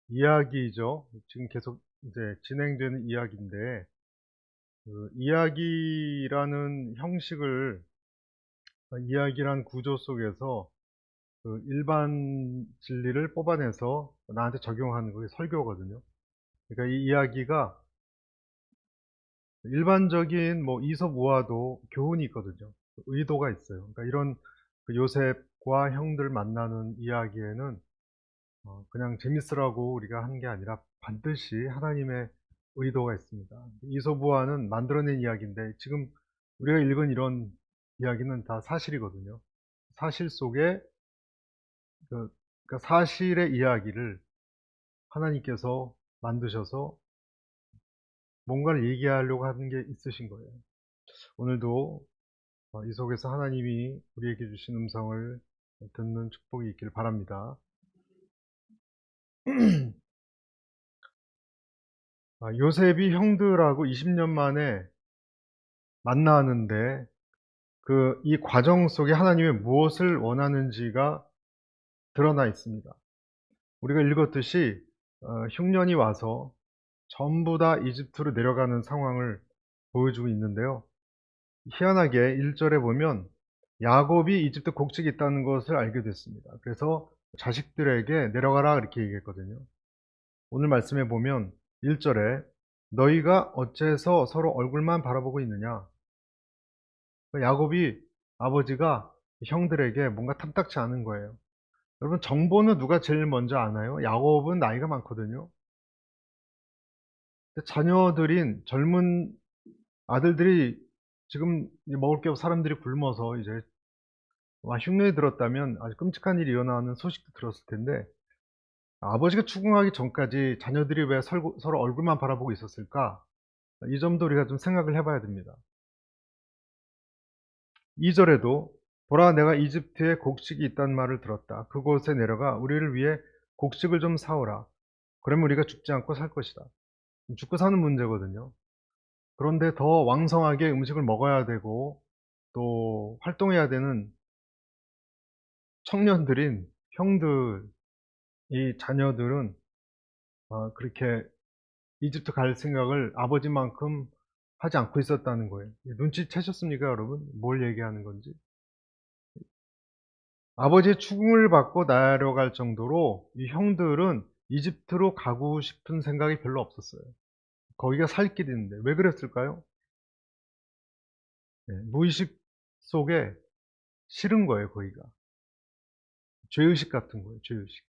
이야기죠. 지금 계속 이제 진행되는 이야기인데, 이야기라는 형식을, 이야기란 구조 속에서 일반 진리를 뽑아내서 나한테 적용하는 게 설교거든요. 그러니까 이 이야기가 일반적인 뭐 이솝우화도 교훈이 있거든요. 의도가 있어요. 그러니까 이런 요셉과 형들 만나는 이야기에는 그냥 재밌으라고 우리가 하는 게 아니라 반드시 하나님의 의도가 있습니다. 이솝우화는 만들어낸 이야기인데 지금 우리가 읽은 이런 이야기는 다 사실이거든요. 사실 속에 그, 그러니까 사실의 이야기를 하나님께서 만드셔서 뭔가를 얘기하려고 하는 게 있으신 거예요. 오늘도 이 속에서 하나님이 우리에게 주신 음성을 듣는 축복이 있기를 바랍니다. 요셉이 형들하고 20년 만에 만나는데 이 과정 속에 하나님이 무엇을 원하는지가 드러나 있습니다. 우리가 읽었듯이 흉년이 와서 전부 다 이집트로 내려가는 상황을 보여주고 있는데요. 희한하게 1절에 보면 야곱이 이집트 곡식이 있다는 것을 알게 됐습니다. 그래서 자식들에게 내려가라 이렇게 얘기했거든요. 오늘 말씀에 보면 1절에 너희가 어째서 서로 얼굴만 바라보고 있느냐. 야곱이 아버지가 형들에게 뭔가 탐탁치 않은 거예요. 여러분, 정보는 누가 제일 먼저 아나요? 야곱은 나이가 많거든요. 근데 자녀들인 젊은 아들들이 지금 먹을 게 없어 사람들이 굶어서 이제 흉년이 들었다면 아주 끔찍한 일이 일어나는 소식도 들었을 텐데, 아버지가 추궁하기 전까지 자녀들이 왜 서로 얼굴만 바라보고 있었을까? 이 점도 우리가 좀 생각을 해봐야 됩니다. 2절에도 보라, 내가 이집트에 곡식이 있다는 말을 들었다. 그곳에 내려가 우리를 위해 곡식을 좀 사오라. 그러면 우리가 죽지 않고 살 것이다. 죽고 사는 문제거든요. 그런데 더 왕성하게 음식을 먹어야 되고 또 활동해야 되는 청년들인 형들, 이 자녀들은 그렇게 이집트 갈 생각을 아버지만큼 하지 않고 있었다는 거예요. 눈치채셨습니까, 여러분? 뭘 얘기하는 건지. 아버지의 추궁을 받고 내려갈 정도로 이 형들은 이집트로 가고 싶은 생각이 별로 없었어요. 거기가 살 길이 있는데. 왜 그랬을까요? 무의식 속에 싫은 거예요, 거기가. 죄의식 같은 거예요, 죄의식.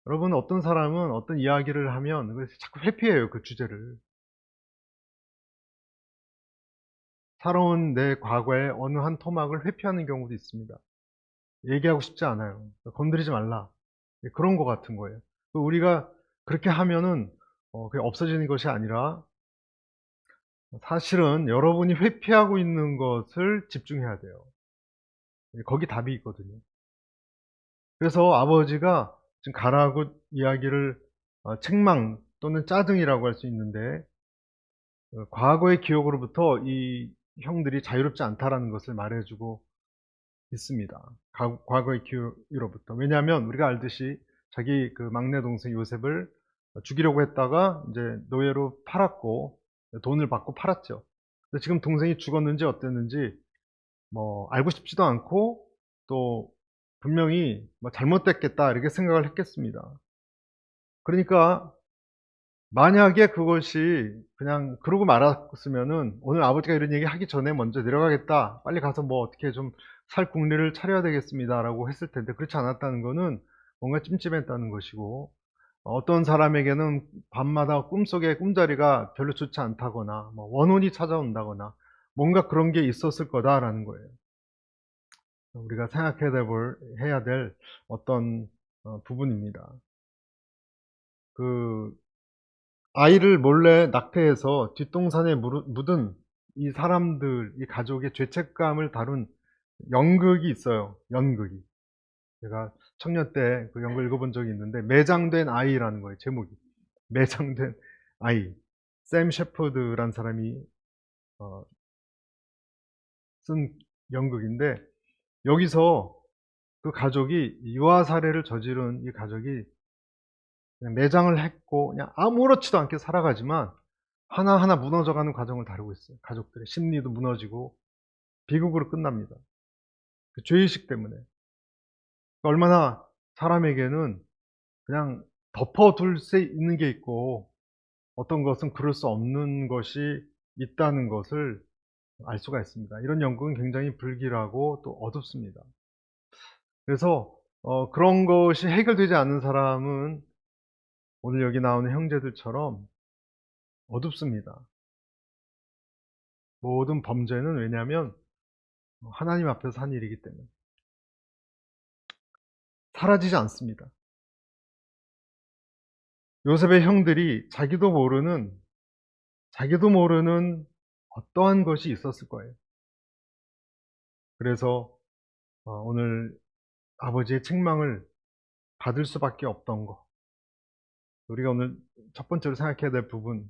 여러분, 어떤 사람은 어떤 이야기를 하면 자꾸 회피해요, 그 주제를. 살아온 내 과거의 어느 한 토막을 회피하는 경우도 있습니다. 얘기하고 싶지 않아요. 건드리지 말라. 그런 거 같은 거예요. 우리가 그렇게 하면은 그게 없어지는 것이 아니라 사실은 여러분이 회피하고 있는 것을 집중해야 돼요. 거기 답이 있거든요. 그래서 아버지가 지금 가라고 이야기를 책망 또는 짜증이라고 할 수 있는데, 과거의 기억으로부터 이 형들이 자유롭지 않다라는 것을 말해주고 있습니다. 과거의 기억으로부터. 왜냐하면 우리가 알듯이 자기 그 막내 동생 요셉을 죽이려고 했다가 이제 노예로 팔았고 돈을 받고 팔았죠. 근데 지금 동생이 죽었는지 어땠는지 뭐 알고 싶지도 않고, 또 분명히 뭐 잘못됐겠다 이렇게 생각을 했겠습니다. 그러니까 만약에 그것이 그냥 그러고 말았으면은 오늘 아버지가 이런 얘기 하기 전에 먼저 내려가겠다, 빨리 가서 뭐 어떻게 좀 살 궁리를 차려야 되겠습니다 라고 했을 텐데, 그렇지 않았다는 거는 뭔가 찜찜했다는 것이고, 어떤 사람에게는 밤마다 꿈속에 꿈자리가 별로 좋지 않다거나 뭐 원혼이 찾아온다거나 뭔가 그런 게 있었을 거다라는 거예요. 우리가 해야 될 어떤 부분입니다. 그 아이를 몰래 낙태해서 뒷동산에 묻은 이 사람들, 이 가족의 죄책감을 다룬 연극이 있어요. 연극이. 제가 청년 때 그 연극 읽어본 적이 있는데, 매장된 아이라는 거예요, 제목이. 매장된 아이. 샘 셰퍼드란 사람이 어, 쓴 연극인데, 여기서 그 가족이 유아 살해를 저지른 이 가족이 그냥 매장을 했고 그냥 아무렇지도 않게 살아가지만 하나하나 무너져가는 과정을 다루고 있어요. 가족들의 심리도 무너지고 비극으로 끝납니다. 그 죄의식 때문에. 얼마나 사람에게는 그냥 덮어둘 수 있는 게 있고 어떤 것은 그럴 수 없는 것이 있다는 것을 알 수가 있습니다. 이런 연구는 굉장히 불길하고 또 어둡습니다. 그래서 그런 것이 해결되지 않는 사람은 오늘 여기 나오는 형제들처럼 어둡습니다. 모든 범죄는 왜냐하면 하나님 앞에서 한 일이기 때문에 사라지지 않습니다. 요셉의 형들이 자기도 모르는 어떠한 것이 있었을 거예요. 그래서 오늘 아버지의 책망을 받을 수밖에 없던 거, 우리가 오늘 첫 번째로 생각해야 될 부분,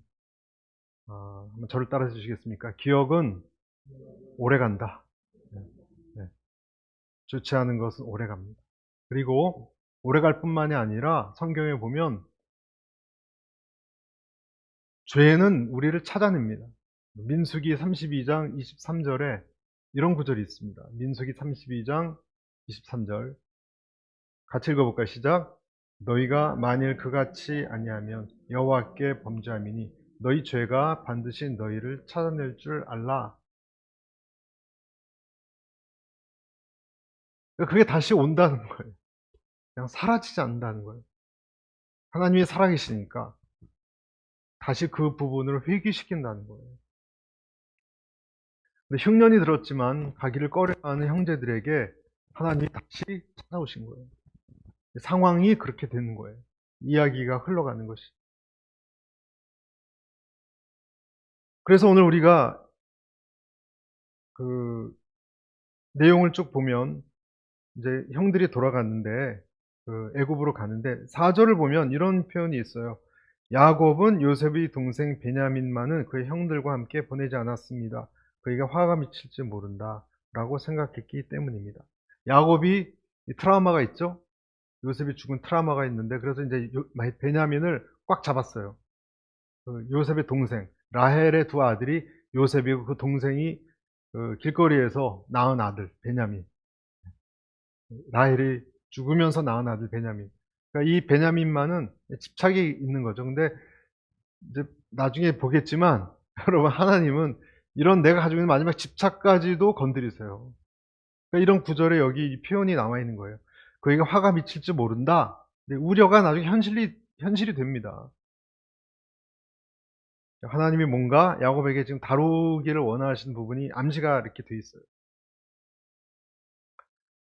한번 저를 따라 주시겠습니까? 기억은 오래간다. 네, 네. 좋지 않은 것은 오래갑니다. 그리고 오래갈 뿐만이 아니라 성경에 보면 죄는 우리를 찾아냅니다. 민수기 32장 23절에 이런 구절이 있습니다. 민수기 32장 23절 같이 읽어볼까요? 시작. 너희가 만일 그같이 아니하면 여호와께 범죄함이니 너희 죄가 반드시 너희를 찾아낼 줄 알라. 그게 다시 온다는 거예요. 그냥 사라지지 않는다는 거예요. 하나님이 살아계시니까 다시 그 부분을 회귀시킨다는 거예요. 근데 흉년이 들었지만 가기를 꺼려하는 형제들에게 하나님이 다시 찾아오신 거예요. 상황이 그렇게 되는 거예요. 이야기가 흘러가는 것이. 그래서 오늘 우리가 그 내용을 쭉 보면 이제 형들이 돌아갔는데 애굽으로 가는데 4절을 보면 이런 표현이 있어요. 야곱은 요셉의 동생 베냐민만은 그의 형들과 함께 보내지 않았습니다. 그에게 화가 미칠지 모른다 라고 생각했기 때문입니다. 야곱이 트라우마가 있죠. 요셉이 죽은 트라우마가 있는데 그래서 이제 베냐민을 꽉 잡았어요. 요셉의 동생 라헬의 두 아들이 요셉이고 그 동생이 길거리에서 낳은 아들 베냐민, 라헬이 죽으면서 낳은 아들 베냐민. 그러니까 이 베냐민만은 집착이 있는 거죠. 근데 이제 나중에 보겠지만 여러분 하나님은 이런 내가 가지고 있는 마지막 집착까지도 건드리세요. 그러니까 이런 구절에 여기 이 표현이 나와 있는 거예요. 그에게 화가 미칠지 모른다. 근데 우려가 나중에 현실이 됩니다. 하나님이 뭔가 야곱에게 지금 다루기를 원하시는 부분이 암시가 이렇게 돼 있어요.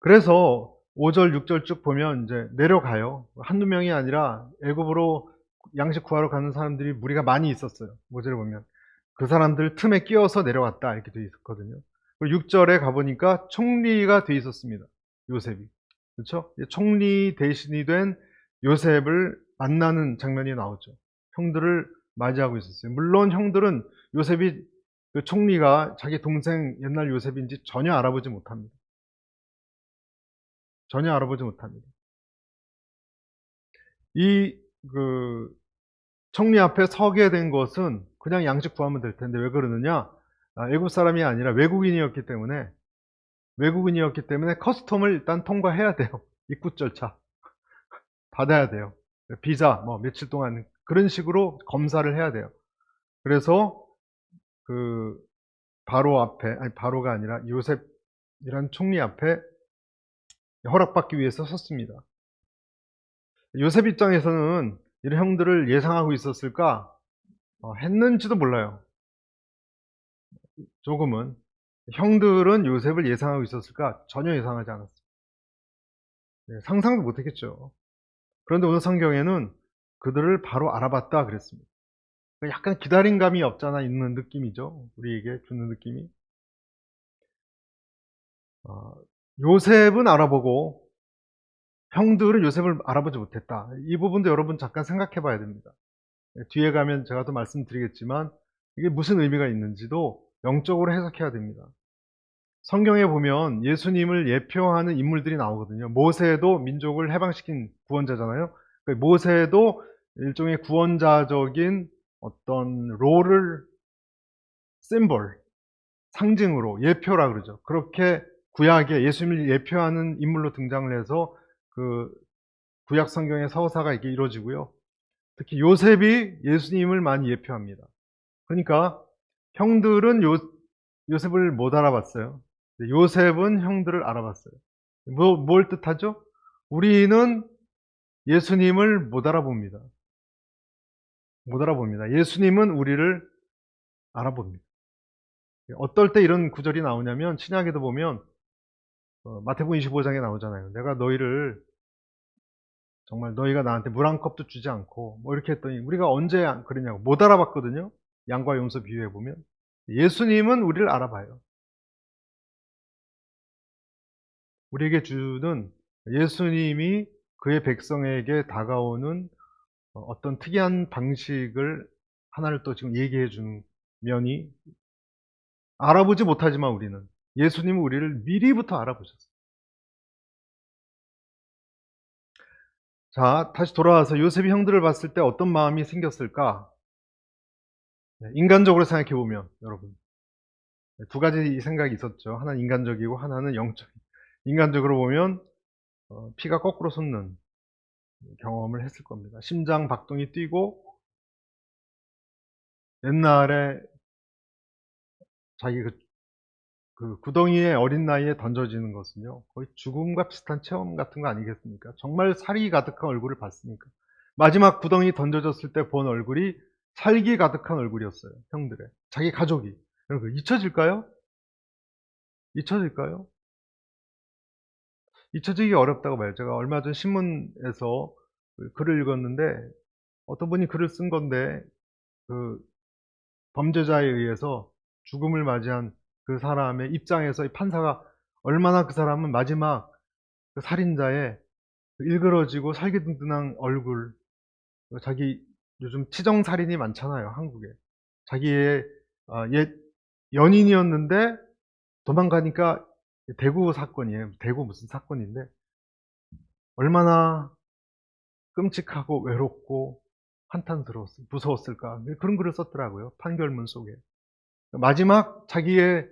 그래서 5절, 6절 쭉 보면 이제 내려가요. 한두 명이 아니라 애굽으로 양식 구하러 가는 사람들이 무리가 많이 있었어요. 5절에 보면. 그 사람들 틈에 끼어서 내려왔다 이렇게 돼 있었거든요. 그리고 6절에 가보니까 총리가 돼 있었습니다. 요셉이. 그렇죠? 총리 대신이 된 요셉을 만나는 장면이 나오죠. 형들을 맞이하고 있었어요. 물론 형들은 요셉이 그 총리가 자기 동생 옛날 요셉인지 전혀 알아보지 못합니다. 전혀 알아보지 못합니다. 이 총리 앞에 서게 된 것은 그냥 양식 구하면 될 텐데 왜 그러느냐? 애국 사람이 아니라 외국인이었기 때문에 커스텀을 일단 통과해야 돼요. 입국 절차 받아야 돼요. 비자 뭐 며칠 동안 그런 식으로 검사를 해야 돼요. 그래서 그 바로 앞에 바로가 아니라 요셉이란 총리 앞에 허락받기 위해서 섰습니다. 요셉 입장에서는 이런 형들을 예상하고 있었을까? 했는지도 몰라요. 조금은. 형들은 요셉을 예상하고 있었을까? 전혀 예상하지 않았어요. 상상도 못했겠죠. 그런데 오늘 성경에는 그들을 바로 알아봤다 그랬습니다. 약간 기다린 감이 없잖아 있는 느낌이죠. 우리에게 주는 느낌이. 요셉은 알아보고 형들은 요셉을 알아보지 못했다. 이 부분도 여러분 잠깐 생각해 봐야 됩니다. 뒤에 가면 제가 또 말씀드리겠지만 이게 무슨 의미가 있는지도 영적으로 해석해야 됩니다. 성경에 보면 예수님을 예표하는 인물들이 나오거든요. 모세도 민족을 해방시킨 구원자잖아요. 모세도 일종의 구원자적인 어떤 롤을 심볼, 상징으로 예표라 그러죠. 그렇게 구약에 예수님을 예표하는 인물로 등장을 해서 그 구약 성경의 서사가 이렇게 이루어지고요. 특히 요셉이 예수님을 많이 예표합니다. 그러니까 형들은 요셉을 못 알아봤어요. 요셉은 형들을 알아봤어요. 뭘 뜻하죠? 우리는 예수님을 못 알아봅니다. 못 알아봅니다. 예수님은 우리를 알아봅니다. 어떨 때 이런 구절이 나오냐면 신약에도 보면 마태복음 25장에 나오잖아요. 내가 너희를 정말 너희가 나한테 물 한 컵도 주지 않고 뭐 이렇게 했더니 우리가 언제 그러냐고 못 알아봤거든요. 양과 염소 비유해 보면 예수님은 우리를 알아봐요. 우리에게 주는 예수님이 그의 백성에게 다가오는 어떤 특이한 방식을 하나를 또 지금 얘기해 주는 면이 알아보지 못하지만 우리는 예수님은 우리를 미리부터 알아보셨어요. 자, 다시 돌아와서 요셉이 형들을 봤을 때 어떤 마음이 생겼을까? 인간적으로 생각해 보면 여러분 두 가지 생각이 있었죠. 하나는 인간적이고 하나는 영적. 인간적으로 보면 피가 거꾸로 솟는 경험을 했을 겁니다. 심장 박동이 뛰고 옛날에 자기 그 구덩이에 어린 나이에 던져지는 것은요 거의 죽음과 비슷한 체험 같은 거 아니겠습니까? 정말 살이 가득한 얼굴을 봤으니까 마지막 구덩이 던져졌을 때 본 얼굴이 살기 가득한 얼굴이었어요. 형들의 자기 가족이. 여러분 잊혀질까요? 잊혀질까요? 잊혀지기 어렵다고 봐요. 제가 얼마 전 신문에서 글을 읽었는데 어떤 분이 글을 쓴 건데 그 범죄자에 의해서 죽음을 맞이한 그 사람의 입장에서 이 판사가 얼마나 그 사람은 마지막 그 살인자의 그 일그러지고 살기등등한 얼굴, 자기 요즘 치정살인이 많잖아요, 한국에. 자기의 옛 연인이었는데 도망가니까 대구 사건이에요. 대구 무슨 사건인데 얼마나 끔찍하고 외롭고 무서웠을까. 그런 글을 썼더라고요. 판결문 속에. 마지막 자기의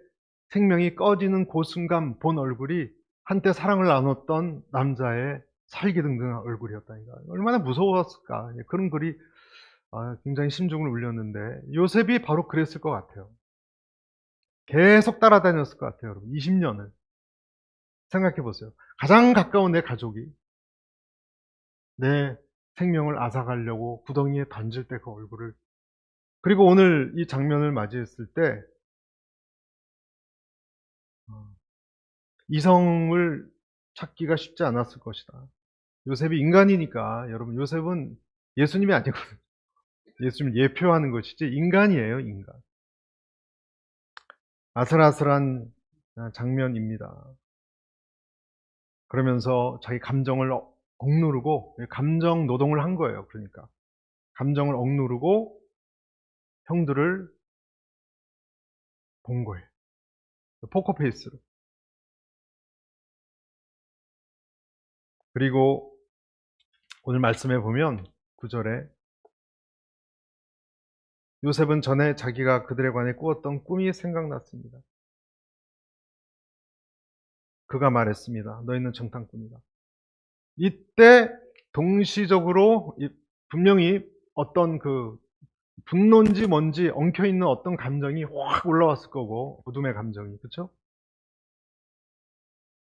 생명이 꺼지는 그 순간 본 얼굴이 한때 사랑을 나눴던 남자의 살기등등한 얼굴이었다니까. 얼마나 무서웠을까. 그런 글이 굉장히 심중을 울렸는데 요셉이 바로 그랬을 것 같아요. 계속 따라다녔을 것 같아요. 여러분 20년을 생각해 보세요. 가장 가까운 내 가족이 내 생명을 앗아가려고 구덩이에 던질 때 그 얼굴을, 그리고 오늘 이 장면을 맞이했을 때 이성을 찾기가 쉽지 않았을 것이다. 요셉이 인간이니까. 여러분 요셉은 예수님이 아니거든요. 예수님을 예표하는 것이지 인간이에요. 인간. 아슬아슬한 장면입니다. 그러면서 자기 감정을 억누르고 감정 노동을 한 거예요. 그러니까 감정을 억누르고 형들을 본 거예요. 포커페이스로. 그리고 오늘 말씀해 보면 9절에 요셉은 전에 자기가 그들에 관해 꾸었던 꿈이 생각났습니다. 그가 말했습니다. 너희는 정탐꾼이다. 이때 동시적으로 분명히 어떤 그 분노인지 뭔지 엉켜있는 어떤 감정이 확 올라왔을 거고, 어둠의 감정이. 그렇죠?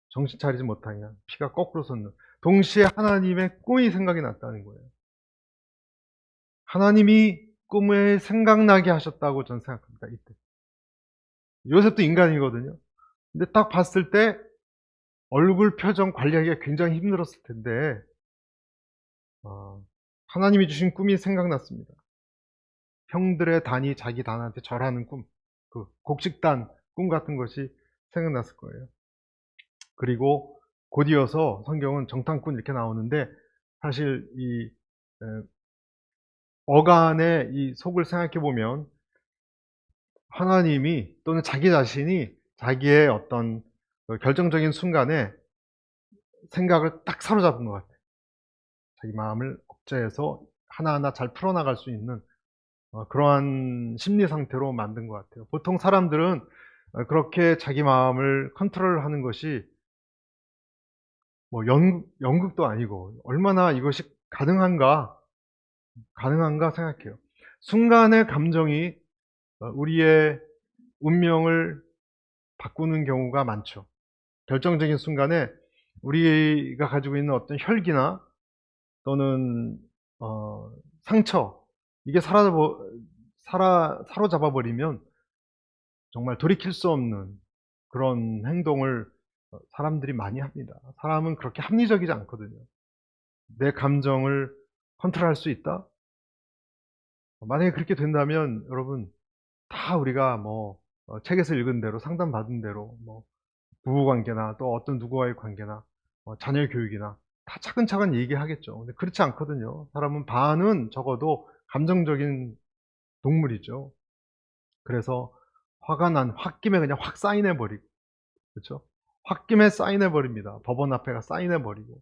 정신 차리지 못하냐, 피가 거꾸로 솟는. 동시에 하나님의 꿈이 생각이 났다는 거예요. 하나님이 꿈을 생각나게 하셨다고 저는 생각합니다. 이때 요셉도 인간이거든요. 근데 딱 봤을 때 얼굴 표정 관리하기가 굉장히 힘들었을 텐데 하나님이 주신 꿈이 생각났습니다. 형들의 단이 자기 단한테 절하는 꿈, 그 곡식단 꿈 같은 것이 생각났을 거예요. 그리고 곧 이어서 성경은 정탐꾼 이렇게 나오는데 사실 이 어간의 이 속을 생각해 보면 하나님이 또는 자기 자신이 자기의 어떤 결정적인 순간에 생각을 딱 사로잡은 것 같아요. 자기 마음을 억제해서 하나하나 잘 풀어나갈 수 있는 그러한 심리 상태로 만든 것 같아요. 보통 사람들은 그렇게 자기 마음을 컨트롤하는 것이 뭐 연극도 아니고 얼마나 이것이 가능한가 생각해요. 순간의 감정이 우리의 운명을 바꾸는 경우가 많죠. 결정적인 순간에 우리가 가지고 있는 어떤 혈기나 또는 상처, 이게 사로잡아 버리면 정말 돌이킬 수 없는 그런 행동을 사람들이 많이 합니다. 사람은 그렇게 합리적이지 않거든요. 내 감정을 컨트롤할 수 있다? 만약에 그렇게 된다면 여러분, 다 우리가 뭐 책에서 읽은 대로, 상담받은 대로 뭐 부부관계나 또 어떤 누구와의 관계나 자녀 교육이나 다 차근차근 얘기하겠죠. 근데 그렇지 않거든요. 사람은 반은 적어도 감정적인 동물이죠. 그래서 화가 난 홧김에 그냥 확 사인해 버리고, 그렇죠? 홧김에 사인해 버립니다. 법원 앞에 가 사인해 버리고,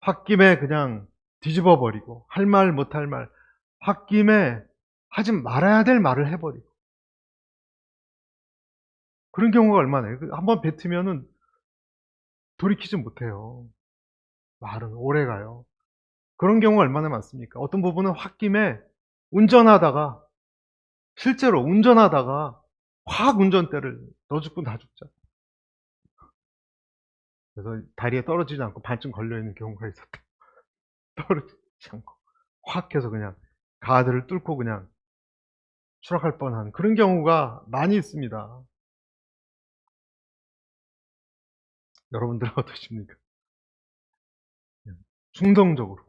홧김에 그냥 뒤집어 버리고, 할 말 못할 말, 홧김에 하지 말아야 될 말을 해 버리고, 그런 경우가 얼마나 해요. 한번 뱉으면은 돌이키지 못해요. 말은 오래가요. 그런 경우가 얼마나 많습니까? 어떤 부분은 홧김에 운전하다가, 실제로 운전하다가 확 운전대를 너 죽고 나 죽자. 그래서 다리에 떨어지지 않고 반쯤 걸려있는 경우가 있었다. 떨어지지 않고 확 해서 그냥 가드를 뚫고 그냥 추락할 뻔한 그런 경우가 많이 있습니다. 여러분들은 어떠십니까? 충동적으로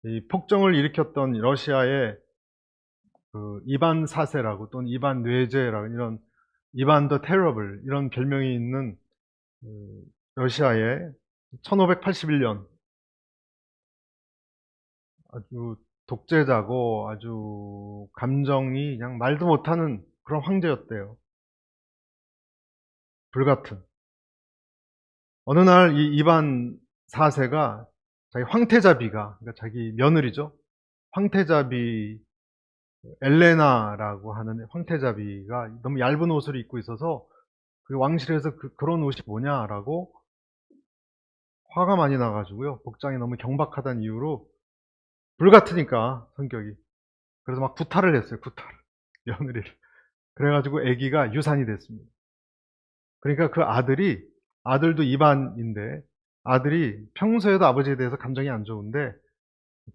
이 폭정을 일으켰던 러시아의 그 이반 사세라고, 또는 이반 뇌제라고, 이런 이반 더 테러블, 이런 별명이 있는 그 러시아의 1581년 아주 독재자고 아주 감정이 그냥 말도 못하는 그런 황제였대요. 불같은. 어느 날 이 이반 4세가 자기 황태자비가, 그러니까 자기 며느리죠. 황태자비 엘레나라고 하는 황태자비가 너무 얇은 옷을 입고 있어서 그 왕실에서 그런 옷이 뭐냐라고 화가 많이 나가지고요. 복장이 너무 경박하다는 이유로, 불같으니까 성격이. 그래서 막 구타를 했어요. 구타를. 며느리를. 그래가지고 아기가 유산이 됐습니다. 그러니까 그 아들도 이반인데, 아들이 평소에도 아버지에 대해서 감정이 안 좋은데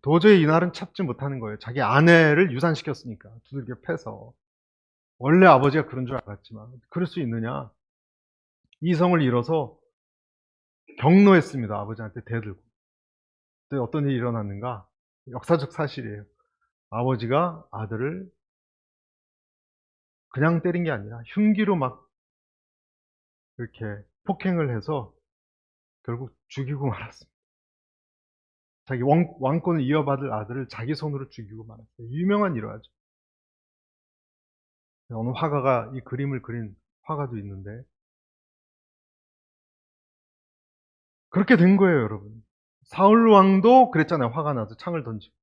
도저히 이날은 참지 못하는 거예요. 자기 아내를 유산시켰으니까, 두들겨 패서. 원래 아버지가 그런 줄 알았지만 그럴 수 있느냐. 이성을 잃어서 경로했습니다. 아버지한테 대들고. 그때 어떤 일이 일어났는가? 역사적 사실이에요. 아버지가 아들을 그냥 때린 게 아니라 흉기로 막 이렇게 폭행을 해서 결국 죽이고 말았습니다. 자기 왕권을 이어받을 아들을 자기 손으로 죽이고 말았어요. 유명한 일화죠. 어느 화가가 이 그림을 그린 화가도 있는데, 그렇게 된 거예요, 여러분. 사울 왕도 그랬잖아요. 화가 나서 창을 던지고.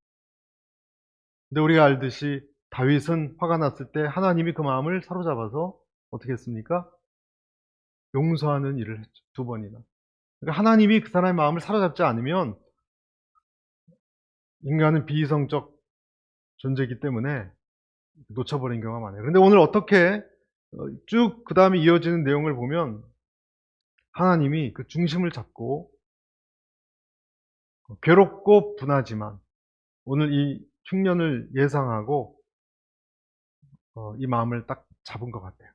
근데 우리가 알듯이 다윗은 화가 났을 때 하나님이 그 마음을 사로잡아서 어떻게 했습니까? 용서하는 일을 했죠. 2번이나. 그러니까 하나님이 그 사람의 마음을 사로잡지 않으면 인간은 비이성적 존재이기 때문에 놓쳐버린 경우가 많아요. 그런데 오늘 어떻게 쭉 그 다음에 이어지는 내용을 보면 하나님이 그 중심을 잡고, 괴롭고 분하지만 오늘 이 흉년을 예상하고 이 마음을 딱 잡은 것 같아요.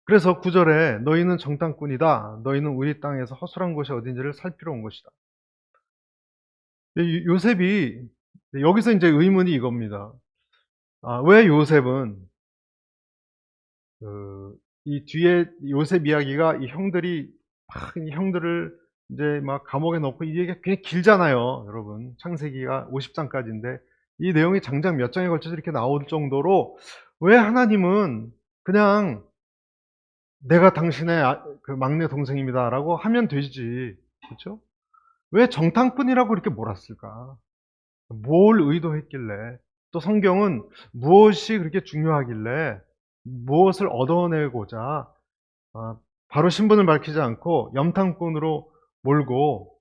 그래서 9절에 너희는 정탐꾼이다. 너희는 우리 땅에서 허술한 곳이 어딘지를 살피러 온 것이다. 요셉이, 여기서 이제 의문이 이겁니다. 왜 요셉은 이 뒤에 요셉 이야기가 이 형들을 이제 막 감옥에 넣고, 이 얘기가 굉장히 길잖아요, 여러분. 창세기가 50장까지인데 이 내용이 장장 몇 장에 걸쳐서 이렇게 나올 정도로 왜 하나님은 그냥 내가 당신의 그 막내 동생입니다라고 하면 되지. 그렇죠? 왜 정탐꾼이라고 이렇게 몰았을까? 뭘 의도했길래? 또 성경은 무엇이 그렇게 중요하길래 무엇을 얻어내고자 바로 신분을 밝히지 않고 염탐꾼으로 몰고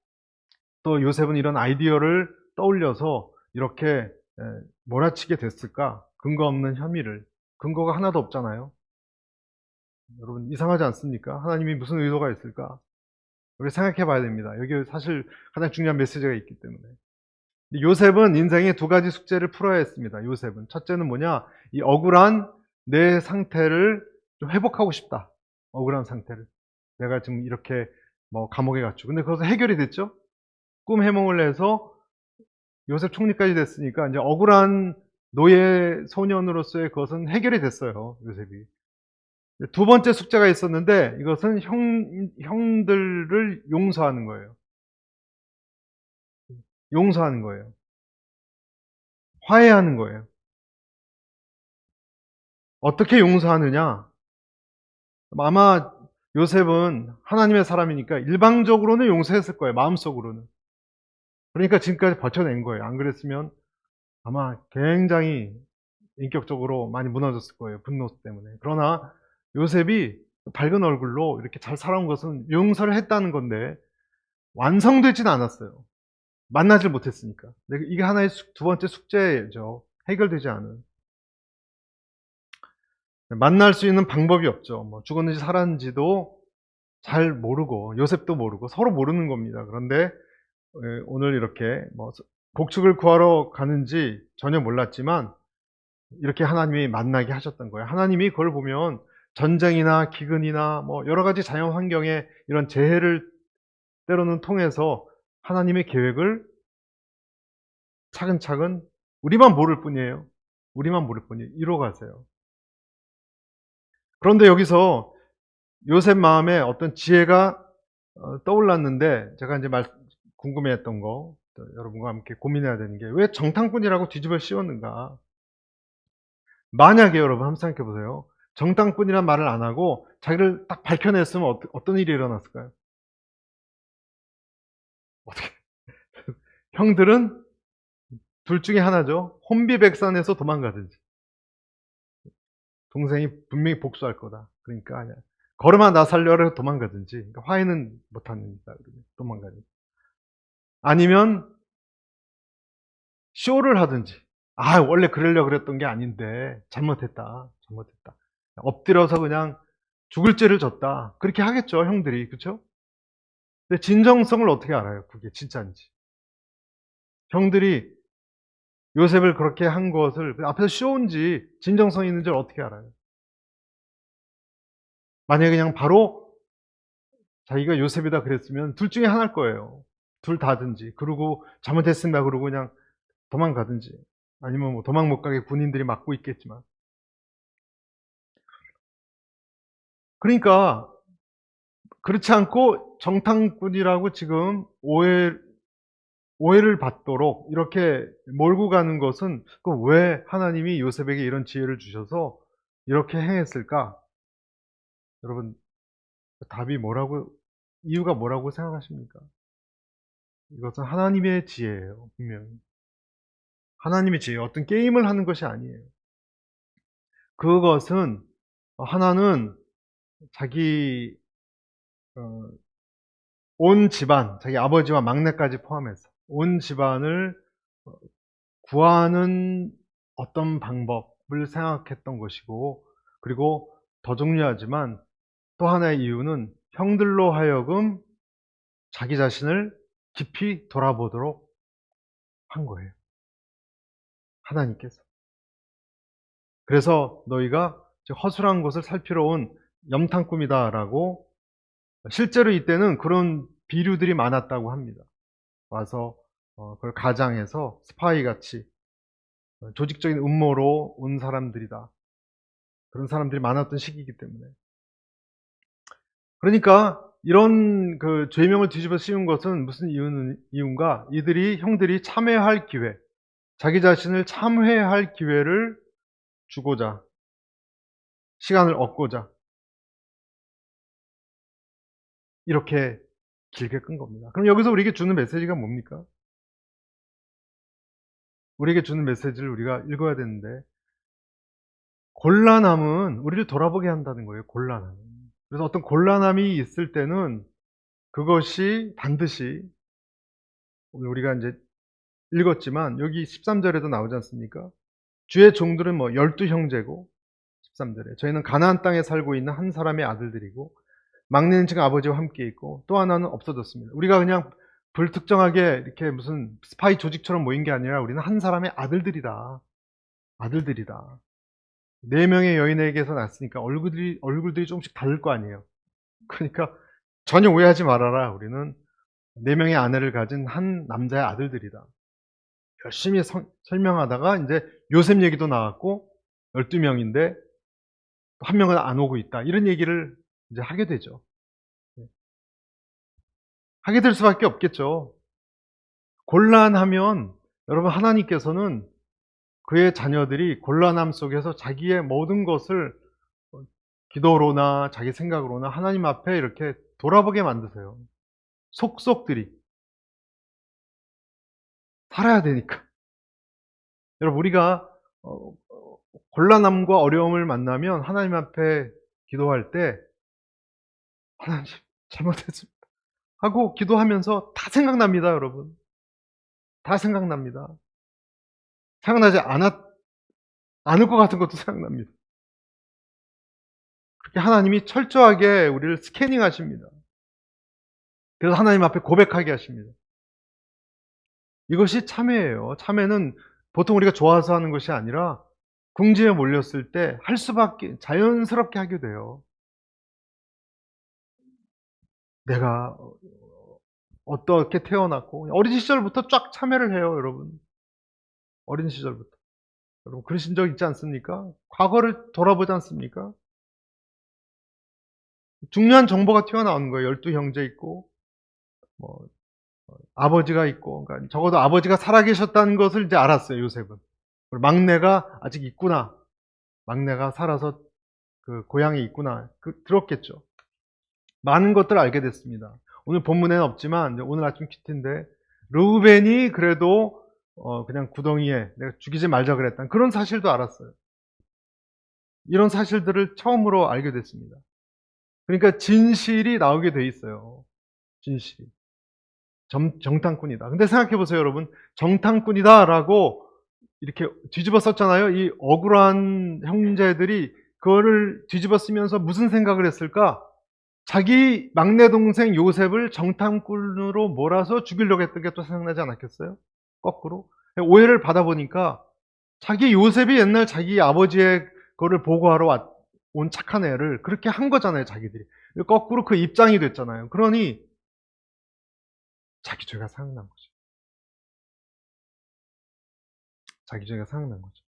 또 요셉은 이런 아이디어를 떠올려서 이렇게 몰아치게 됐을까? 근거 없는 혐의를. 근거가 하나도 없잖아요. 여러분 이상하지 않습니까? 하나님이 무슨 의도가 있을까? 우리 생각해 봐야 됩니다. 여기 사실 가장 중요한 메시지가 있기 때문에. 요셉은 인생의 두 가지 숙제를 풀어야 했습니다. 요셉은. 첫째는 뭐냐? 이 억울한 내 상태를 좀 회복하고 싶다. 억울한 상태를. 내가 지금 이렇게 뭐 감옥에 갇히고. 근데 그것은 해결이 됐죠? 꿈 해몽을 내서 요셉 총리까지 됐으니까 이제 억울한 노예 소년으로서의 그것은 해결이 됐어요. 요셉이. 두 번째 숙제가 있었는데 이것은 형들을 용서하는 거예요. 용서하는 거예요. 화해하는 거예요. 어떻게 용서하느냐? 아마 요셉은 하나님의 사람이니까 일방적으로는 용서했을 거예요. 마음속으로는. 그러니까 지금까지 버텨낸 거예요. 안 그랬으면 아마 굉장히 인격적으로 많이 무너졌을 거예요. 분노 때문에. 그러나 요셉이 밝은 얼굴로 이렇게 잘 살아온 것은 용서를 했다는 건데 완성되진 않았어요. 만나질 못했으니까. 이게 하나의 두 번째 숙제죠. 해결되지 않은. 만날 수 있는 방법이 없죠. 뭐 죽었는지 살았는지도 잘 모르고 요셉도 모르고 서로 모르는 겁니다. 그런데 오늘 이렇게 뭐 곡축을 구하러 가는지 전혀 몰랐지만 이렇게 하나님이 만나게 하셨던 거예요. 하나님이 그걸 보면 전쟁이나 기근이나 뭐 여러 가지 자연 환경의 이런 재해를 때로는 통해서 하나님의 계획을 차근차근 우리만 모를 뿐이에요. 우리만 모를 뿐이에요. 이뤄가세요. 그런데 여기서 요셉 마음에 어떤 지혜가 떠올랐는데 제가 이제 궁금해했던 거 여러분과 함께 고민해야 되는 게 왜 정탐꾼이라고 뒤집어 씌웠는가? 만약에 여러분 한번 생각해 보세요. 정탐꾼이란 말을 안 하고 자기를 딱 밝혀냈으면 어떤 일이 일어났을까요? 어떻게? 형들은 둘 중에 하나죠. 혼비백산해서 도망가든지 동생이 분명히 복수할 거다. 그러니까 걸음아 나 살려라 도망가든지 그러니까 화해는 못합니다. 도망가든지 아니면 쇼를 하든지 원래 그러려고 그랬던 게 아닌데 잘못했다. 엎드려서 그냥 죽을 죄를 졌다. 그렇게 하겠죠, 형들이. 그렇죠? 근데 진정성을 어떻게 알아요? 그게 진짜인지. 형들이 요셉을 그렇게 한 것을 앞에서 쇼인지 진정성이 있는지를 어떻게 알아요? 만약에 그냥 바로 자기가 요셉이다 그랬으면 둘 중에 하나일 거예요. 둘 다든지. 그러고 잘못했습니다. 그러고 그냥 도망가든지. 아니면 뭐 도망 못 가게 군인들이 막고 있겠지만. 그러니까 그렇지 않고 정탐꾼이라고 지금 오해를 받도록 이렇게 몰고 가는 것은 왜 하나님이 요셉에게 이런 지혜를 주셔서 이렇게 행했을까? 여러분 답이 뭐라고 이유가 뭐라고 생각하십니까? 이것은 하나님의 지혜예요. 분명히. 하나님의 지혜. 어떤 게임을 하는 것이 아니에요. 그것은 하나는 자기 온 집안, 자기 아버지와 막내까지 포함해서 온 집안을 구하는 어떤 방법을 생각했던 것이고, 그리고 더 중요하지만 또 하나의 이유는 형들로 하여금 자기 자신을 깊이 돌아보도록 한 거예요. 하나님께서. 그래서 너희가 허술한 것을 살피러 온 염탐꾼이다라고 실제로 이때는 그런 비류들이 많았다고 합니다. 와서 그걸 가장해서 스파이 같이 조직적인 음모로 온 사람들이다. 그런 사람들이 많았던 시기이기 때문에. 그러니까 이런 그 죄명을 뒤집어 씌운 것은 무슨 이유인가? 형들이 참회할 기회, 자기 자신을 참회할 기회를 주고자, 시간을 얻고자. 이렇게 길게 끈 겁니다. 그럼 여기서 우리에게 주는 메시지가 뭡니까? 우리에게 주는 메시지를 우리가 읽어야 되는데, 곤란함은 우리를 돌아보게 한다는 거예요, 곤란함은. 그래서 어떤 곤란함이 있을 때는 그것이 반드시, 우리가 이제 읽었지만 여기 13절에도 나오지 않습니까? 주의 종들은 12형제고, 13절에 저희는 가나안 땅에 살고 있는 한 사람의 아들들이고, 막내는 지금 아버지와 함께 있고, 또 하나는 없어졌습니다. 우리가 그냥 불특정하게 이렇게 무슨 스파이 조직처럼 모인 게 아니라 우리는 한 사람의 아들들이다. 아들들이다. 4명의 여인에게서 났으니까 얼굴들이 조금씩 다를 거 아니에요. 그러니까 전혀 오해하지 말아라. 우리는 4명의 아내를 가진 한 남자의 아들들이다. 열심히 설명하다가 이제 요셉 얘기도 나왔고, 12명인데 한 명은 안 오고 있다. 이런 얘기를 이제 하게 되죠. 하게 될 수밖에 없겠죠. 곤란하면 여러분, 하나님께서는 그의 자녀들이 곤란함 속에서 자기의 모든 것을 기도로나 자기 생각으로나 하나님 앞에 이렇게 돌아보게 만드세요. 속속들이 살아야 되니까. 여러분, 우리가 곤란함과 어려움을 만나면 하나님 앞에 기도할 때, 하나님 잘못했습니다 하고 기도하면서 다 생각납니다. 여러분, 다 생각납니다. 생각나지 않을 것 같은 것도 생각납니다. 그렇게 하나님이 철저하게 우리를 스캐닝 하십니다. 그래서 하나님 앞에 고백하게 하십니다. 이것이 참회예요. 참회는 보통 우리가 좋아서 하는 것이 아니라 궁지에 몰렸을 때 할 수밖에, 자연스럽게 하게 돼요. 내가 어떻게 태어났고, 어린 시절부터 쫙 참회를 해요, 여러분. 어린 시절부터. 여러분, 그러신 적 있지 않습니까? 과거를 돌아보지 않습니까? 중요한 정보가 튀어나오는 거예요. 12형제 있고, 뭐 아버지가 있고, 그러니까 적어도 아버지가 살아계셨다는 것을 이제 알았어요, 요셉은. 막내가 아직 있구나. 막내가 살아서 그 고향에 있구나. 들었겠죠. 많은 것들을 알게 됐습니다. 오늘 본문에는 없지만, 이제 오늘 아침 큐티인데, 르우벤이 그래도 그냥 구덩이에 내가 죽이지 말자 그랬다는 그런 사실도 알았어요. 이런 사실들을 처음으로 알게 됐습니다. 그러니까 진실이 나오게 돼 있어요. 진실이. 정탐꾼이다. 근데 생각해 보세요, 여러분. 정탐꾼이다라고 이렇게 뒤집어 썼잖아요. 이 억울한 형제들이 그거를 뒤집어 쓰면서 무슨 생각을 했을까? 자기 막내 동생 요셉을 정탐꾼으로 몰아서 죽이려고 했던 게 또 생각나지 않았겠어요? 거꾸로. 오해를 받아보니까 자기 요셉이 옛날 자기 아버지의 거를 보고하러 온 착한 애를 그렇게 한 거잖아요, 자기들이. 거꾸로 그 입장이 됐잖아요. 그러니 자기 죄가 생각난 거죠. 자기 죄가 생각난 거죠.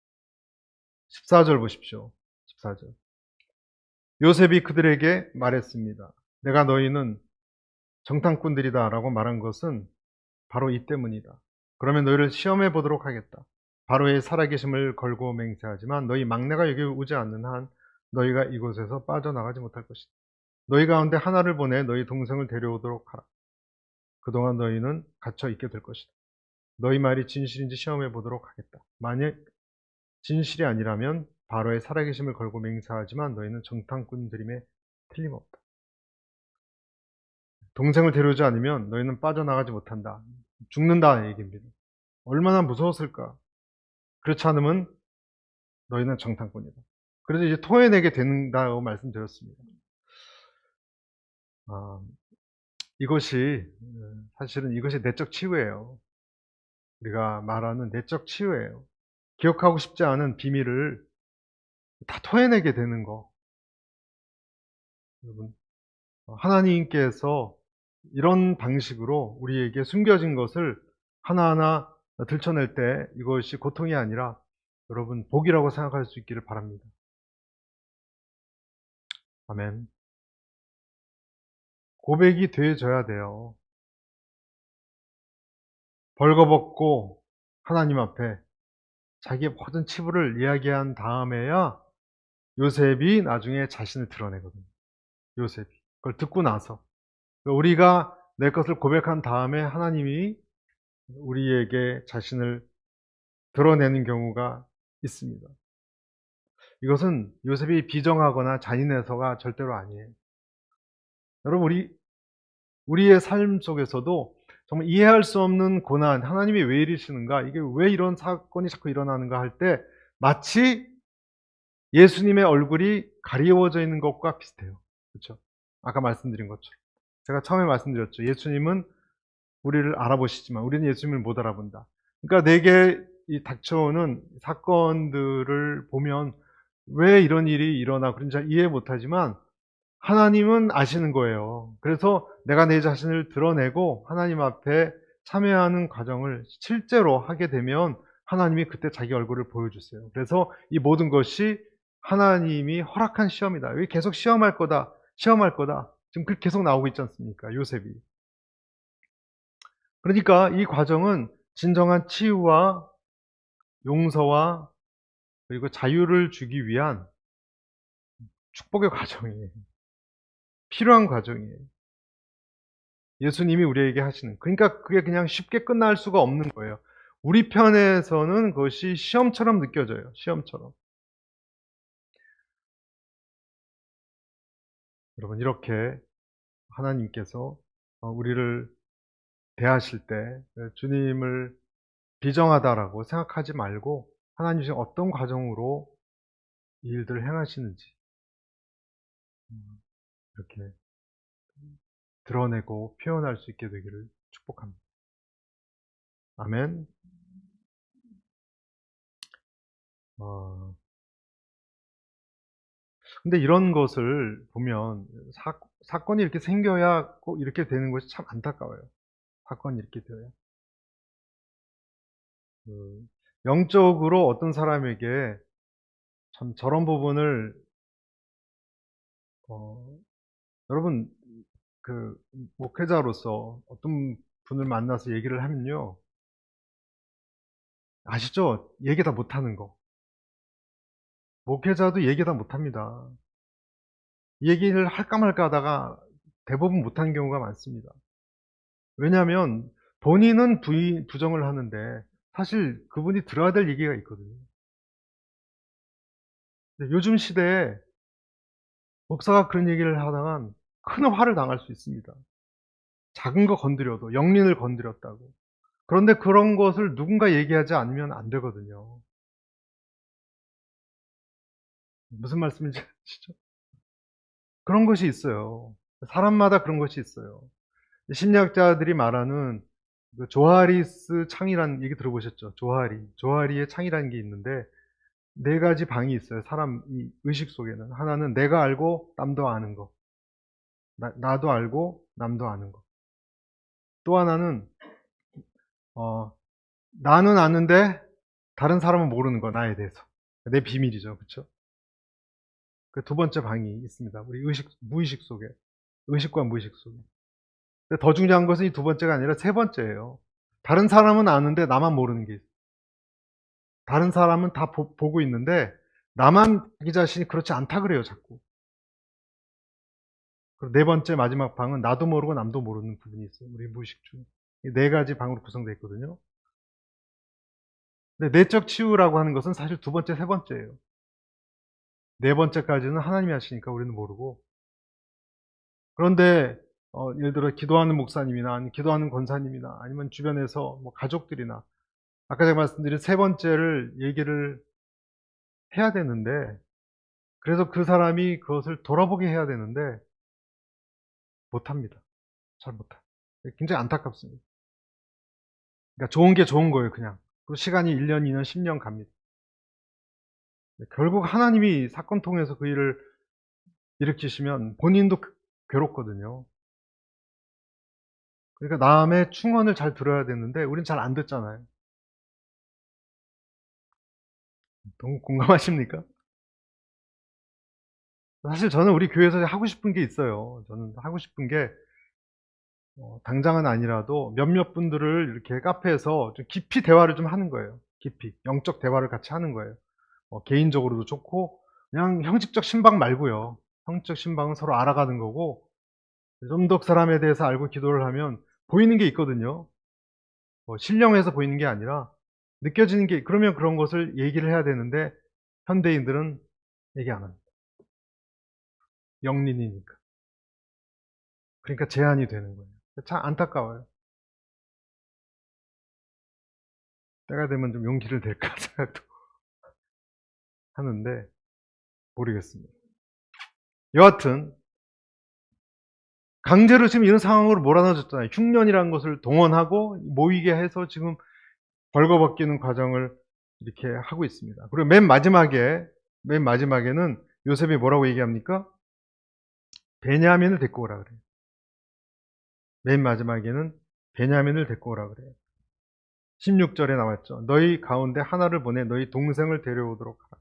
14절 보십시오. 14절. 요셉이 그들에게 말했습니다. 내가 너희는 정탐꾼들이다 라고 말한 것은 바로 이 때문이다. 그러면 너희를 시험해 보도록 하겠다. 바로의 살아계심을 걸고 맹세하지만 너희 막내가 여기 오지 않는 한 너희가 이곳에서 빠져나가지 못할 것이다. 너희 가운데 하나를 보내 너희 동생을 데려오도록 하라. 그동안 너희는 갇혀 있게 될 것이다. 너희 말이 진실인지 시험해 보도록 하겠다. 만약 진실이 아니라면 바로의 살아계심을 걸고 맹세하지만 너희는 정탐꾼들임에 틀림없다. 동생을 데려오지 않으면 너희는 빠져나가지 못한다. 죽는다는 얘기입니다. 얼마나 무서웠을까. 그렇지 않으면 너희는 정탐꾼이다. 그래서 이제 토해내게 된다고 말씀드렸습니다. 이것이 사실은 이것이 내적 치유예요. 우리가 말하는 내적 치유예요. 기억하고 싶지 않은 비밀을 다 토해내게 되는 거. 여러분, 하나님께서 이런 방식으로 우리에게 숨겨진 것을 하나하나 들춰낼 때 이것이 고통이 아니라 여러분 복이라고 생각할 수 있기를 바랍니다. 아멘. 고백이 되어져야 돼요. 벌거벗고 하나님 앞에 자기의 모든 치부를 이야기한 다음에야 요셉이 나중에 자신을 드러내거든요. 요셉이. 그걸 듣고 나서. 우리가 내 것을 고백한 다음에 하나님이 우리에게 자신을 드러내는 경우가 있습니다. 이것은 요셉이 비정하거나 잔인해서가 절대로 아니에요. 여러분, 우리의 삶 속에서도 정말 이해할 수 없는 고난, 하나님이 왜 이러시는가, 이게 왜 이런 사건이 자꾸 일어나는가 할 때 마치 예수님의 얼굴이 가리워져 있는 것과 비슷해요. 그렇죠? 아까 말씀드린 것처럼. 제가 처음에 말씀드렸죠. 예수님은 우리를 알아보시지만 우리는 예수님을 못 알아본다. 그러니까 내게 이 닥쳐오는 사건들을 보면 왜 이런 일이 일어나 그런지 잘 이해 못하지만 하나님은 아시는 거예요. 그래서 내가 내 자신을 드러내고 하나님 앞에 참여하는 과정을 실제로 하게 되면 하나님이 그때 자기 얼굴을 보여주세요. 그래서 이 모든 것이 하나님이 허락한 시험이다. 여기 계속 시험할 거다. 시험할 거다. 지금 그렇게 계속 나오고 있지 않습니까? 요셉이. 그러니까 이 과정은 진정한 치유와 용서와 그리고 자유를 주기 위한 축복의 과정이에요. 필요한 과정이에요. 예수님이 우리에게 하시는. 그러니까 그게 그냥 쉽게 끝날 수가 없는 거예요. 우리 편에서는 그것이 시험처럼 느껴져요. 시험처럼. 여러분, 이렇게 하나님께서 우리를 대하실 때 주님을 비정하다라고 생각하지 말고 하나님이 지금 어떤 과정으로 이 일들을 행하시는지 이렇게 드러내고 표현할 수 있게 되기를 축복합니다. 아멘. 근데 이런 것을 보면 사건이 이렇게 생겨야 꼭 이렇게 되는 것이 참 안타까워요. 사건이 이렇게 되어야. 영적으로 어떤 사람에게 참 저런 부분을 어, 여러분 그 목회자로서 어떤 분을 만나서 얘기를 하면요. 아시죠? 얘기 다 못하는 거. 목회자도 얘기 다 못합니다. 얘기를 할까 말까 하다가 대부분 못하는 경우가 많습니다. 왜냐하면 본인은 부정을 하는데 사실 그분이 들어야 될 얘기가 있거든요. 요즘 시대에 목사가 그런 얘기를 하다간 큰 화를 당할 수 있습니다. 작은 거 건드려도 영린을 건드렸다고. 그런데 그런 것을 누군가 얘기하지 않으면 안 되거든요. 무슨 말씀인지 아시죠? 그런 것이 있어요. 사람마다 그런 것이 있어요. 심리학자들이 말하는 그 조하리스 창이라는 얘기 들어보셨죠? 조하리의 창이라는 게 있는데 네 가지 방이 있어요. 사람 이 의식 속에는. 하나는 내가 알고 남도 아는 거. 나도 알고 남도 아는 거. 또 하나는 나는 아는데 다른 사람은 모르는 거. 나에 대해서. 내 비밀이죠. 그렇죠? 그 두 번째 방이 있습니다. 우리 무의식 속에. 의식과 무의식 속에. 근데 더 중요한 것은 이 두 번째가 아니라 세 번째예요. 다른 사람은 아는데 나만 모르는 게 있어요. 다른 사람은 다 보고 있는데 나만 자기 자신이 그렇지 않다 그래요, 자꾸. 그리고 네 번째 마지막 방은 나도 모르고 남도 모르는 부분이 있어요. 우리 무의식 중에. 이 네 가지 방으로 구성되어 있거든요. 근데 내적 치유라고 하는 것은 사실 두 번째, 세 번째예요. 네 번째까지는 하나님이 하시니까 우리는 모르고. 그런데 예를 들어 기도하는 목사님이나 아니면 기도하는 권사님이나 아니면 주변에서 뭐 가족들이나 아까 제가 말씀드린 세 번째를 얘기를 해야 되는데 그래서 그 사람이 그것을 돌아보게 해야 되는데 못합니다. 잘 못합니다. 굉장히 안타깝습니다. 그러니까 좋은 게 좋은 거예요, 그냥. 그 시간이 1년, 2년, 10년 갑니다. 결국 하나님이 사건 통해서 그 일을 일으키시면 본인도 괴롭거든요. 그러니까 남의 충언을 잘 들어야 되는데 우린 잘 안 듣잖아요. 공감하십니까? 사실 저는 우리 교회에서 하고 싶은 게 있어요. 저는 하고 싶은 게 당장은 아니라도 몇몇 분들을 이렇게 카페에서 좀 깊이 대화를 좀 하는 거예요. 깊이 영적 대화를 같이 하는 거예요. 개인적으로도 좋고 그냥 형식적 신방 말고요. 형식적 신방은 서로 알아가는 거고 좀독 사람에 대해서 알고 기도를 하면 보이는 게 있거든요. 신령해서 보이는 게 아니라 느껴지는 게, 그러면 그런 것을 얘기를 해야 되는데 현대인들은 얘기 안 합니다. 영린이니까. 그러니까 제한이 되는 거예요. 참 안타까워요. 때가 되면 좀 용기를 낼까 생각도 하는데 모르겠습니다. 여하튼 강제로 지금 이런 상황으로 몰아넣어줬잖아요. 흉년이라는 것을 동원하고 모이게 해서 지금 벌거벗기는 과정을 이렇게 하고 있습니다. 그리고 맨 마지막에는 요셉이 뭐라고 얘기합니까? 베냐민을 데리고 오라 그래요. 맨 마지막에는 베냐민을 데리고 오라 그래요. 16절에 나왔죠. 너희 가운데 하나를 보내 너희 동생을 데려오도록 하라.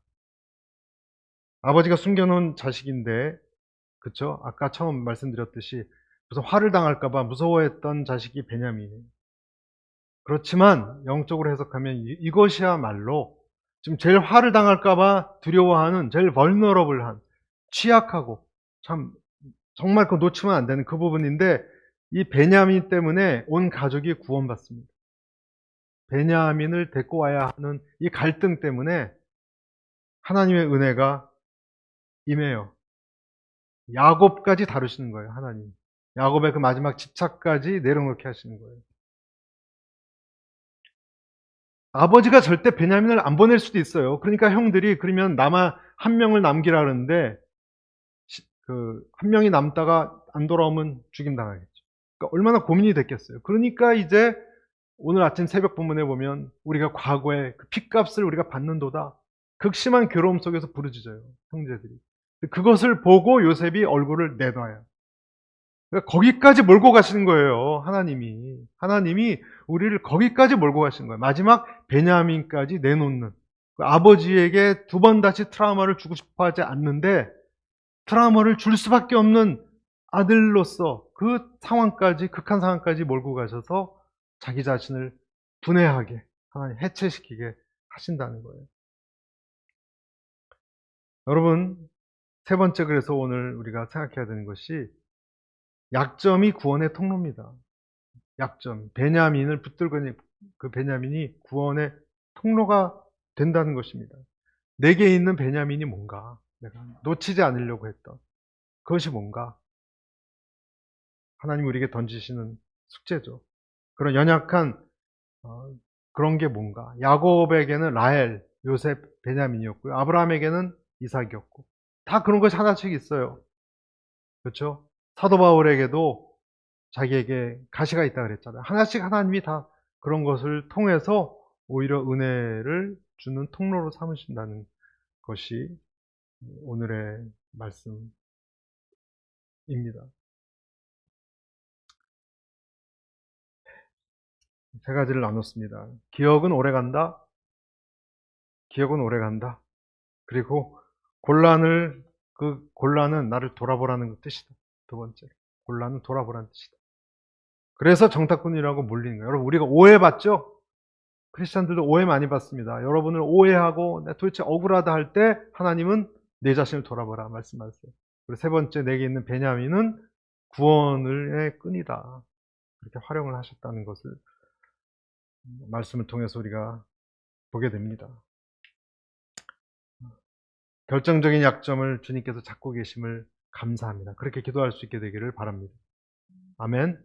아버지가 숨겨놓은 자식인데, 그쵸? 아까 처음 말씀드렸듯이 무슨 화를 당할까봐 무서워했던 자식이 베냐민이에요. 그렇지만 영적으로 해석하면 이것이야말로 지금 제일 화를 당할까봐 두려워하는 제일 벌너러블한, 취약하고 참 정말 그거 놓치면 안 되는 그 부분인데, 이 베냐민 때문에 온 가족이 구원받습니다. 베냐민을 데리고 와야 하는 이 갈등 때문에 하나님의 은혜가 임해요. 야곱까지 다루시는 거예요, 하나님. 야곱의 그 마지막 집착까지 내려놓게 하시는 거예요. 아버지가 절대 베냐민을 안 보낼 수도 있어요. 그러니까 형들이 그러면 한 명을 남기라 그러는데, 한 명이 남다가 안 돌아오면 죽임당하겠죠. 그러니까 얼마나 고민이 됐겠어요. 그러니까 이제 오늘 아침 새벽 본문에 보면 우리가 과거에 그 핏값을 우리가 받는도다, 극심한 괴로움 속에서 부르짖어요, 형제들이. 그것을 보고 요셉이 얼굴을 내놔요. 그러니까 거기까지 몰고 가시는 거예요, 하나님이. 하나님이 우리를 거기까지 몰고 가시는 거예요. 마지막 베냐민까지 내놓는. 아버지에게 두 번 다시 트라우마를 주고 싶어 하지 않는데 트라우마를 줄 수밖에 없는 아들로서 그 상황까지, 극한 상황까지 몰고 가셔서 자기 자신을 분해하게, 하나님 해체시키게 하신다는 거예요. 여러분, 세 번째, 그래서 오늘 우리가 생각해야 되는 것이 약점이 구원의 통로입니다. 약점. 베냐민을 붙들고 그 베냐민이 구원의 통로가 된다는 것입니다. 내게 있는 베냐민이 뭔가, 내가 놓치지 않으려고 했던 그것이 뭔가, 하나님 우리에게 던지시는 숙제죠. 그런 연약한 그런 게 뭔가. 야곱에게는 라헬, 요셉, 베냐민이었고요. 아브라함에게는 이삭이었고, 다 그런 것이 하나씩 있어요. 그렇죠? 사도 바울에게도 자기에게 가시가 있다 그랬잖아요. 하나씩 하나님이 다 그런 것을 통해서 오히려 은혜를 주는 통로로 삼으신다는 것이 오늘의 말씀입니다. 세 가지를 나눴습니다. 기억은 오래간다. 기억은 오래간다. 그리고 그 곤란은 나를 돌아보라는 뜻이다. 두 번째, 곤란은 돌아보라는 뜻이다. 그래서 정탐꾼이라고 몰리는 거예요. 여러분, 우리가 오해받죠? 크리스찬들도 오해 많이 받습니다. 여러분을 오해하고 도대체 억울하다 할 때 하나님은 내 자신을 돌아보라 말씀하세요. 그리고 세 번째, 내게 있는 베냐민은 구원의 끈이다. 그렇게 활용을 하셨다는 것을 말씀을 통해서 우리가 보게 됩니다. 결정적인 약점을 주님께서 잡고 계심을 감사합니다. 그렇게 기도할 수 있게 되기를 바랍니다. 아멘.